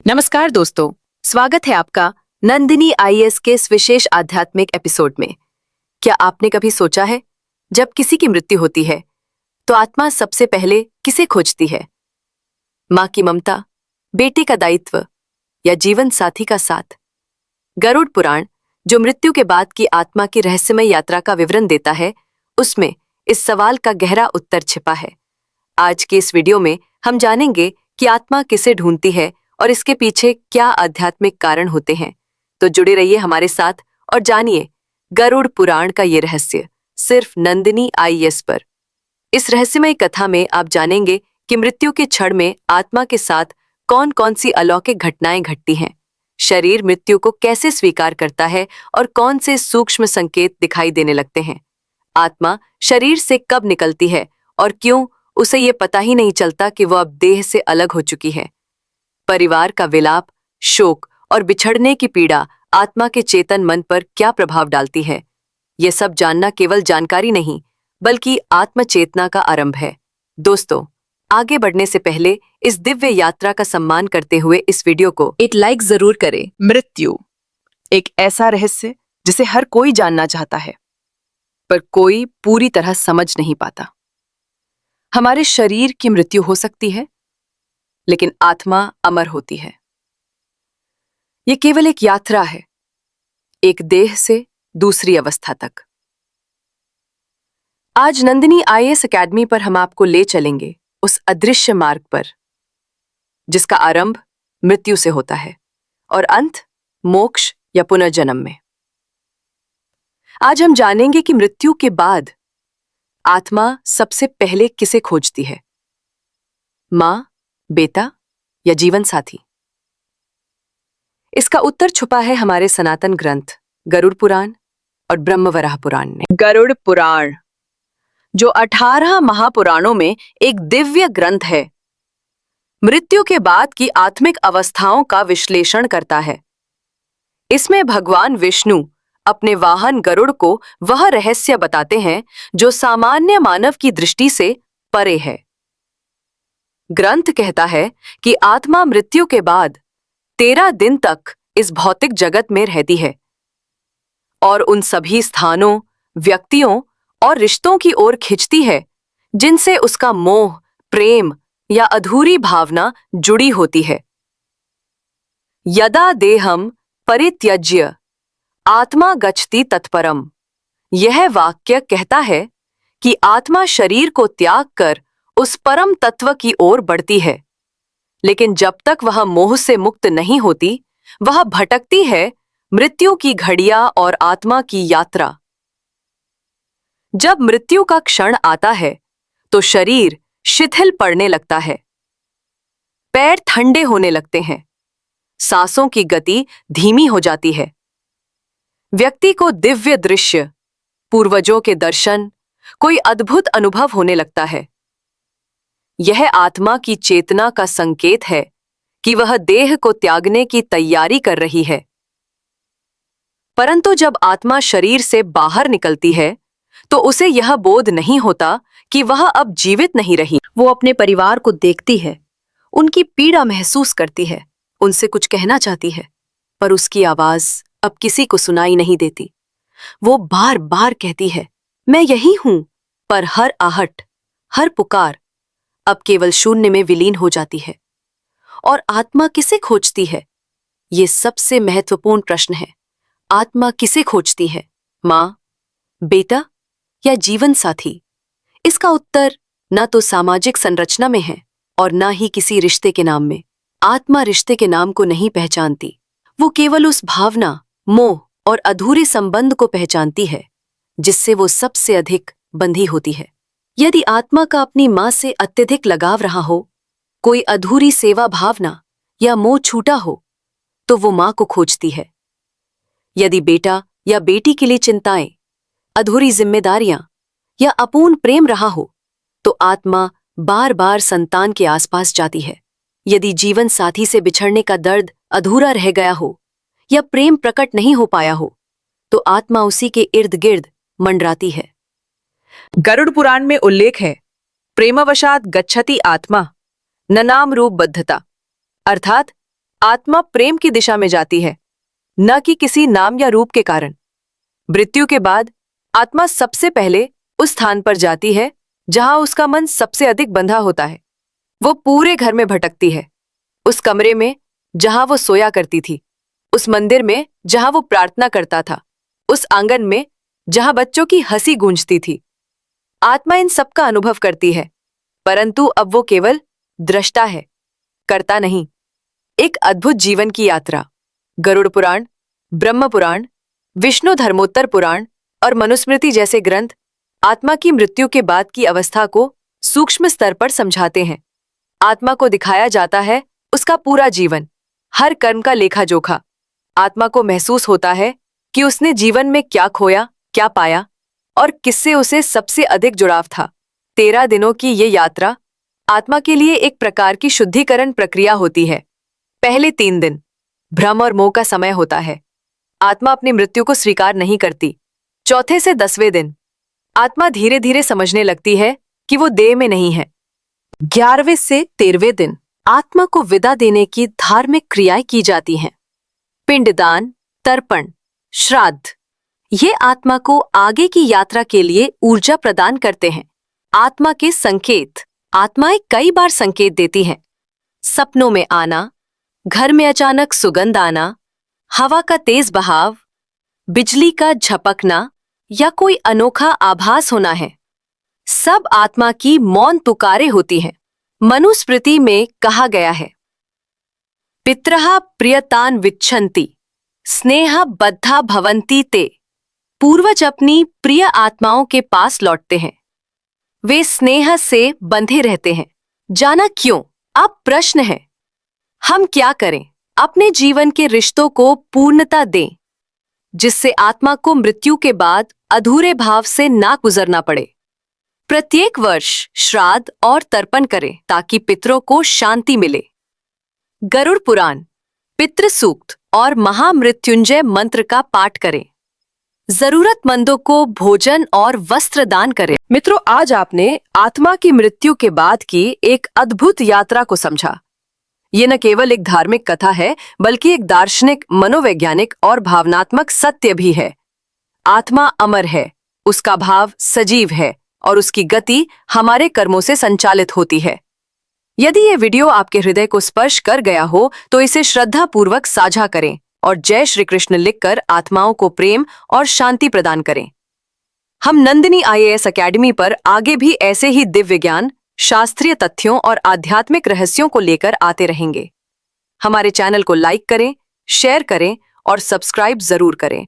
नमस्कार दोस्तों, स्वागत है आपका नंदिनी आईएएस के इस विशेष आध्यात्मिक एपिसोड में। क्या आपने कभी सोचा है, जब किसी की मृत्यु होती है तो आत्मा सबसे पहले किसे खोजती है? माँ की ममता, बेटे का दायित्व या जीवन साथी का साथ? गरुड़ पुराण, जो मृत्यु के बाद की आत्मा की रहस्यमय यात्रा का विवरण देता है, उसमें इस सवाल का गहरा उत्तर छिपा है। आज के इस वीडियो में हम जानेंगे कि आत्मा किसे ढूंढती है और इसके पीछे क्या आध्यात्मिक कारण होते हैं। तो जुड़े रहिए हमारे साथ और जानिए गरुड़ पुराण का ये रहस्य, सिर्फ नंदिनी आईएएस पर। इस रहस्यमय कथा में आप जानेंगे कि मृत्यु के क्षण में आत्मा के साथ कौन कौन सी अलौकिक घटनाएं घटती हैं, शरीर मृत्यु को कैसे स्वीकार करता है और कौन से सूक्ष्म संकेत दिखाई देने लगते हैं। आत्मा शरीर से कब निकलती है और क्यों उसे ये पता ही नहीं चलता कि वह अब देह से अलग हो चुकी है। परिवार का विलाप, शोक और बिछड़ने की पीड़ा आत्मा के चेतन मन पर क्या प्रभाव डालती है, ये सब जानना केवल जानकारी नहीं बल्कि आत्मचेतना का आरंभ है। दोस्तों, आगे बढ़ने से पहले इस दिव्य यात्रा का सम्मान करते हुए इस वीडियो को एक लाइक जरूर करें। मृत्यु एक ऐसा रहस्य जिसे हर कोई जानना चाहता है, पर कोई पूरी तरह समझ नहीं पाता। हमारे शरीर की मृत्यु हो सकती है, लेकिन आत्मा अमर होती है। यह केवल एक यात्रा है, एक देह से दूसरी अवस्था तक। आज नंदिनी आईएएस एकेडमी पर हम आपको ले चलेंगे उस अदृश्य मार्ग पर, जिसका आरंभ मृत्यु से होता है और अंत मोक्ष या पुनर्जन्म में। आज हम जानेंगे कि मृत्यु के बाद आत्मा सबसे पहले किसे खोजती है, मां, बेटा या जीवन साथी? इसका उत्तर छुपा है हमारे सनातन ग्रंथ गरुड़ पुराण और ब्रह्मवराह पुराण में। गरुड़ पुराण, जो 18 महापुराणों में एक दिव्य ग्रंथ है, मृत्यु के बाद की आत्मिक अवस्थाओं का विश्लेषण करता है। इसमें भगवान विष्णु अपने वाहन गरुड़ को वह रहस्य बताते हैं जो सामान्य मानव की दृष्टि से परे है। ग्रंथ कहता है कि आत्मा मृत्यु के बाद 13 दिन तक इस भौतिक जगत में रहती है और उन सभी स्थानों, व्यक्तियों और रिश्तों की ओर खिंचती है जिनसे उसका मोह, प्रेम या अधूरी भावना जुड़ी होती है। यदा देहम परित्यज्य आत्मा गच्छति तत्परम, यह वाक्य कहता है कि आत्मा शरीर को त्याग कर उस परम तत्व की ओर बढ़ती है, लेकिन जब तक वह मोह से मुक्त नहीं होती, वह भटकती है मृत्यु की घड़ियां और आत्मा की यात्रा। जब मृत्यु का क्षण आता है तो शरीर शिथिल पड़ने लगता है, पैर ठंडे होने लगते हैं, सांसों की गति धीमी हो जाती है। व्यक्ति को दिव्य दृश्य, पूर्वजों के दर्शन, कोई अद्भुत अनुभव होने लगता है। यह आत्मा की चेतना का संकेत है कि वह देह को त्यागने की तैयारी कर रही है। परंतु जब आत्मा शरीर से बाहर निकलती है तो उसे यह बोध नहीं होता कि वह अब जीवित नहीं रही। वो अपने परिवार को देखती है, उनकी पीड़ा महसूस करती है, उनसे कुछ कहना चाहती है, पर उसकी आवाज अब किसी को सुनाई नहीं देती। वो बार बार कहती है, मैं यही हूं, पर हर आहट, हर पुकार अब केवल शून्य में विलीन हो जाती है। और आत्मा किसे खोजती है? ये सबसे महत्वपूर्ण प्रश्न है। आत्मा किसे खोजती है, मां, बेटा या जीवन साथी? इसका उत्तर न तो सामाजिक संरचना में है और न ही किसी रिश्ते के नाम में। आत्मा रिश्ते के नाम को नहीं पहचानती, वो केवल उस भावना, मोह और अधूरे संबंध को पहचानती है जिससे वो सबसे अधिक बंधी होती है। यदि आत्मा का अपनी मां से अत्यधिक लगाव रहा हो, कोई अधूरी सेवा भावना या मोह छूटा हो, तो वो मां को खोजती है। यदि बेटा या बेटी के लिए चिंताएं, अधूरी जिम्मेदारियां या अपूर्ण प्रेम रहा हो, तो आत्मा बार बार संतान के आसपास जाती है। यदि जीवन साथी से बिछड़ने का दर्द अधूरा रह गया हो या प्रेम प्रकट नहीं हो पाया हो, तो आत्मा उसी के इर्द गिर्द मंडराती है। गरुड़ पुराण में उल्लेख है, प्रेमवशात गच्छति आत्मा न नाम रूप बद्धता, अर्थात आत्मा प्रेम की दिशा में जाती है, न कि किसी नाम या रूप के कारण। मृत्यु के बाद आत्मा सबसे पहले उस स्थान पर जाती है जहां उसका मन सबसे अधिक बंधा होता है। वो पूरे घर में भटकती है, उस कमरे में जहां वो सोया करती थी, उस मंदिर में जहां वो प्रार्थना करता था, उस आंगन में जहां बच्चों की हंसी गूंजती थी। आत्मा इन सब का अनुभव करती है, परंतु अब वो केवल दृष्टा है, करता नहीं। एक अद्भुत जीवन की यात्रा। गरुड़ पुराण, ब्रह्म पुराण, विष्णु धर्मोत्तर पुराण और मनुस्मृति जैसे ग्रंथ आत्मा की मृत्यु के बाद की अवस्था को सूक्ष्म स्तर पर समझाते हैं। आत्मा को दिखाया जाता है उसका पूरा जीवन, हर कर्म का लेखा जोखा। आत्मा को महसूस होता है कि उसने जीवन में क्या खोया, क्या पाया और किससे उसे सबसे अधिक जुड़ाव था। 13 दिनों की ये यात्रा आत्मा के लिए एक प्रकार की शुद्धिकरण प्रक्रिया होती है। पहले 3 दिन भ्रम और मोह का समय होता है। आत्मा अपनी मृत्यु को स्वीकार नहीं करती। चौथे से 10वें दिन आत्मा धीरे धीरे समझने लगती है कि वो देह में नहीं है। 11वें से 13वें दिन आत्मा को विदा देने की धार्मिक क्रियाएं की जाती हैं। पिंडदान, तर्पण, श्राद्ध ये आत्मा को आगे की यात्रा के लिए ऊर्जा प्रदान करते हैं। आत्मा के संकेत। आत्माएं कई बार संकेत देती हैं। सपनों में आना, घर में अचानक सुगंध आना, हवा का तेज बहाव, बिजली का झपकना या कोई अनोखा आभास होना है। सब आत्मा की मौन पुकारें होती हैं। मनुस्मृति में कहा गया है, पितरः प्रियतान विच्छन्ति, स्नेह बद्धा भवन्ति ते। पूर्वज अपनी प्रिय आत्माओं के पास लौटते हैं, वे स्नेह से बंधे रहते हैं। जाना क्यों? अब प्रश्न है, हम क्या करें? अपने जीवन के रिश्तों को पूर्णता दें, जिससे आत्मा को मृत्यु के बाद अधूरे भाव से ना गुजरना पड़े। प्रत्येक वर्ष श्राद्ध और तर्पण करें ताकि पितरों को शांति मिले। गरुड़ पुराण, पितृ सूक्त और महामृत्युंजय मंत्र का पाठ करें। जरूरतमंदों को भोजन और वस्त्र दान करें। मित्रों, आज आपने आत्मा की मृत्यु के बाद की एक अद्भुत यात्रा को समझा। ये न केवल एक धार्मिक कथा है, बल्कि एक दार्शनिक, मनोवैज्ञानिक और भावनात्मक सत्य भी है। आत्मा अमर है, उसका भाव सजीव है और उसकी गति हमारे कर्मों से संचालित होती है। यदि ये वीडियो आपके हृदय को स्पर्श कर गया हो तो इसे श्रद्धापूर्वक साझा करें और जय श्री कृष्ण लिखकर आत्माओं को प्रेम और शांति प्रदान करें। हम नंदिनी IAS अकेडमी पर आगे भी ऐसे ही दिव्य ज्ञान, शास्त्रीय तथ्यों और आध्यात्मिक रहस्यों को लेकर आते रहेंगे। हमारे चैनल को लाइक करें, शेयर करें और सब्सक्राइब जरूर करें।